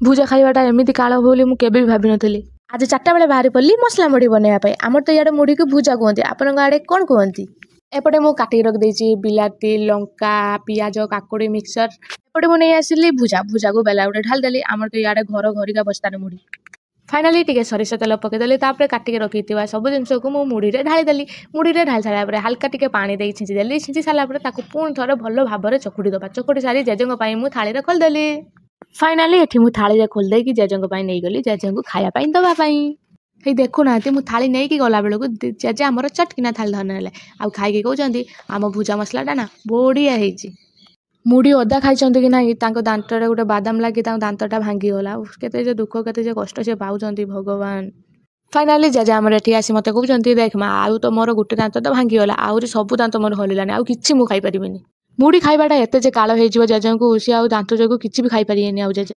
भुजा खाइबाटा एमती काल बोली मुझे केवे भी भाभी नी। आज 4टा बेले बाहरी पड़ी मसला मुढ़ी बनवाई। आमर तो इे मुढ़ी को भुजा कहते, आपण आड़े कौन कहती। एपटे मुझे काटिक रखी बिलाती लंका पियाज काकुड़ी मिक्सर। एपटे मुझे आसिली भुजा भुजा को बेला गोटे ढालदेली। आमर तो इे घर घरिका बस्तार मुढ़ी। फाइनाली टे सरिष तेल पकईदेली काटिक रखी सब जिन को मुढ़ी में ढालीदेली। मुढ़ी में ढाली सारापर हाल्का टे पानी दे छींचीदेली। छींची सारापर पुणी थे भल भाव में चकुड़ी दबा। चकुड़ी सारी जेजेंको मुझे थाली खोलदेली। फाइनाली एठी मुझे थाली खोलदे कि जेजेंको नहीं गली जेजे को खायापाई दवापाई। हे देखुना मुझे थाली नहीं गला बेलू जेजे आमर चटकिना थाली धरने आउ खाई कहते आम भुजा मसलाटा ना बढ़िया होती। मुढ़ी अदा खाई कि ना दांत गोटे बादाम लगी दांतटा भांगीगला। के दुख के कष्ट से पाँच भगवान। फाइनाली जेजे आमर एठी आसी मत कहते देख माँ आउ तो मोर गोटे दांत तो भांगीगला आहरी सब दांत मोर हलिलानी आउ किसी मुझे खाई पारिनी। मुढ़ी खाइबाटा एते जे काल हो जेजे को सी दांत जो किसी भी खाई पारे जेजे।